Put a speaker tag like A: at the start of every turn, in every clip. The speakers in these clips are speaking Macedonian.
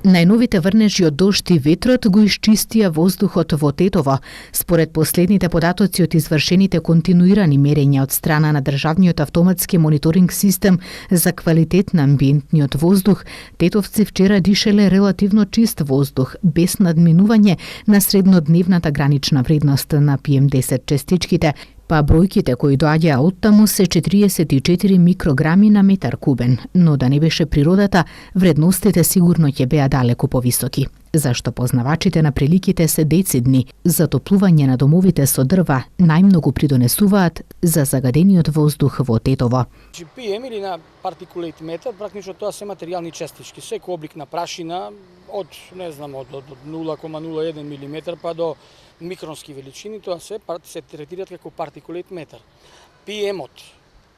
A: Најновите врнежи од дожд и ветрот го исчистија воздухот во Тетово. Според последните податоци од извршените континуирани мерења од страна на Државниот автоматски мониторинг систем за квалитет на амбиентниот воздух, тетовци вчера дишеле релативно чист воздух, без надминување на среднодневната гранична вредност на PM10 честичките, па бројките кои доаѓаа оттаму се 44 микрограми на метар кубен, но да не беше природата, вредностите сигурно ќе беа далеку повисоки. Зашто познавачите на приликите се децидни, затоплување на домовите со дрва најмногу придонесуваат за загадениот воздух во Тетово.
B: PM или на партикулейт метар, практично тоа се материјални честички, секој облик на прашина од 0,01 мм па до микронски величини, тоа се третираат како партикулейт метар. PM-от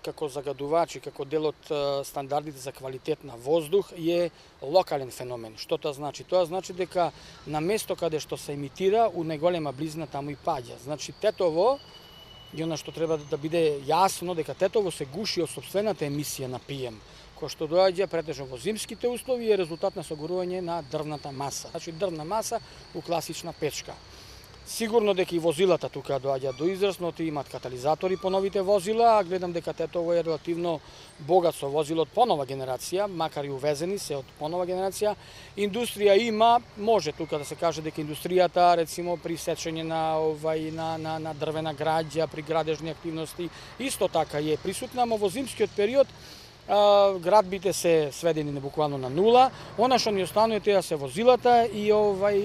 B: како загадувач и како дел од стандардите за квалитет на воздух е локален феномен. Што тоа значи? Тоа значи дека на место каде што се емитира, у најголема близина таму и паѓа. Значи Тетово, и она што треба да биде јасно, дека Тетово се гуши од сопствената емисија на PM, кој што доаѓа претежно во зимските услови е резултат на согорување на дрвната маса. Значи дрвна маса у класична печка. Сигурно дека и возилата тука доаѓаат до израз, но имаат катализатори по новите возила, а гледам дека Тетово е релативно богат со возила од понова генерација, макар и увезени се од понова генерација. Индустрија има, може тука да се каже дека индустријата, рецимо при сечење на дрвена граѓа, при градежни активности, исто така е присутна, но во зимскиот период градбите се сведени буквално на нула. Она што ни останува теа се возилата и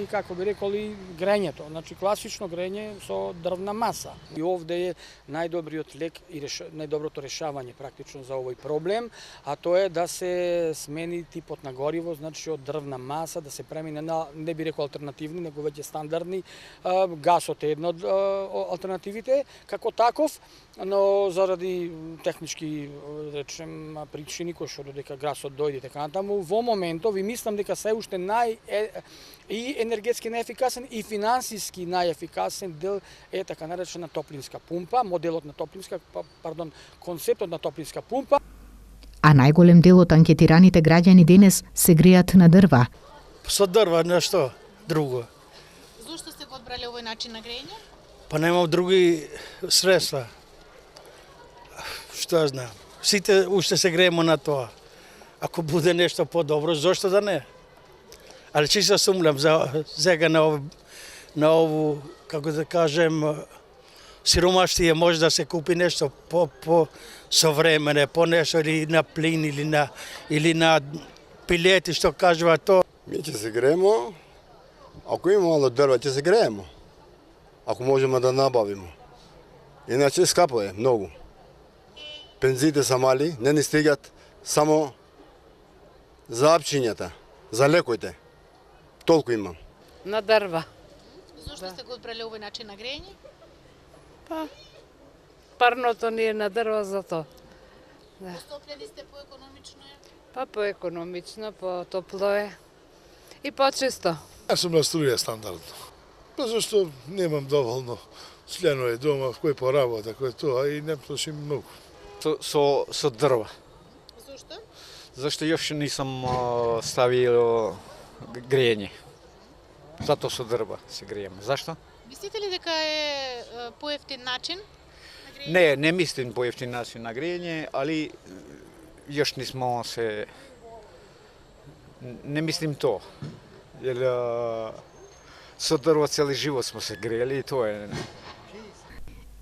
B: како би реколи грењето, значи класично грење со дрвна маса. И овде е најдобриот лек и најдоброто решавање практично за овој проблем, а тоа е да се смени типот на гориво, значи од дрвна маса да се премине на, не би рекол алтернативни, него веќе стандардни. Гасот е една од алтернативите како таков, но заради технички, речем, причини кои што додека гасот дојде така натаму, во моментов и мислам дека се уште и енергетски најефикасен и финансиски најефикасен дел е така наречена топлинска пумпа, моделот на концептот на топлинска пумпа.
A: А најголем дел од анкетираните граѓани денес се греат на дрва.
C: Со дрва, нешто друго.
D: Зошто сте го одбрале овој начин на грејење?
C: Па немам други средства. Што знам. Сите уште се греемо на тоа. Ако буде нешто подобро, зошто да не? Ali чисто сумлям за сега на ову, како да кажем, сиромаштија може да се купи нешто по современе, по нешто или на плин или на пилети, што кажува тоа.
E: Ми ќе се греемо, ако има мало дрва, ќе се греемо. Ако можеме да набавиме. Иначе скапо е, многу. Пензиите са мали, не ни стигат само за апчињата, за лекоите. Толку имам.
F: На дрва.
D: Зошто сте го одбрале овој начин на грејење?
F: Па, парното ни е на дрва за тоа. Да.
D: Постапливи сте поекономично е?
F: Па поекономично, потопло е и почисто.
G: Јас сум на струја стандардно. Па зашто немам доволно членови дома кои поработа, кој тоа и не трошим многу.
H: Со дрва.
D: Зошто?
H: Зашто још не сум ставил грејење. Затоа со дрва се грееме. Зашто?
D: Мислите ли дека е поевтин начин на грејење?
H: Не мислим поевтин начин на грејење, али још не смо се... Не мислим тоа. Јер со дрва цели живот смо се греели и тоа е...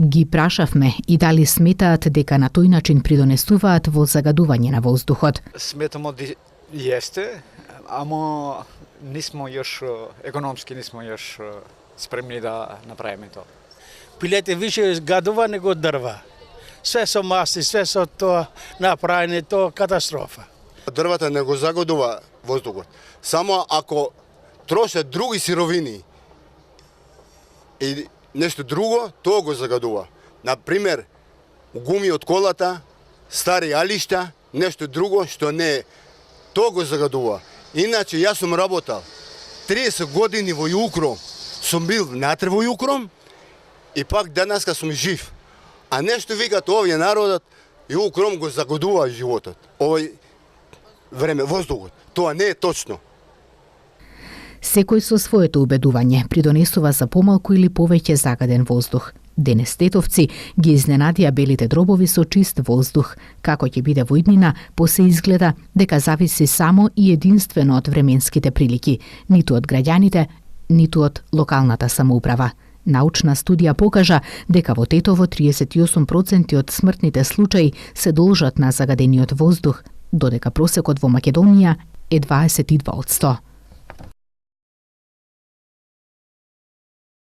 A: Ги прашавме и дали сметаат дека на тој начин придонесуваат во загадување на воздухот.
H: Сметамо јесте, ама нисмо још економски нисмо још спремни да направиме тоа.
C: Пилете више гадува него дрва. Све со маси, све со тоа направење, тоа катастрофа.
E: Дрвата не го загадува воздухот. Само ако трошат други сировини и нешто друго, тоа го загадува. Например, гуми од колата, стари алишта, нешто друго што не е. Тоа го загадува. Иначе јас сум работал 30 години во Јукром. Сум бил натре во Јукром и пак денеска сум жив. А нешто викат овие народот, Јукром го загадува животот. Овој време, воздухот. Тоа не е точно.
A: Секој со своето убедување придонесува за помалку или повеќе загаден воздух. Денес тетовци ги изненадија белите дробови со чист воздух. Како ќе биде во иднина, се изгледа дека зависи само и единствено од временските прилики, ниту од граѓаните, ниту од локалната самоуправа. Научна студија покажа дека во Тетово 38% од смртните случаи се должат на загадениот воздух, додека просекот во Македонија е 22%.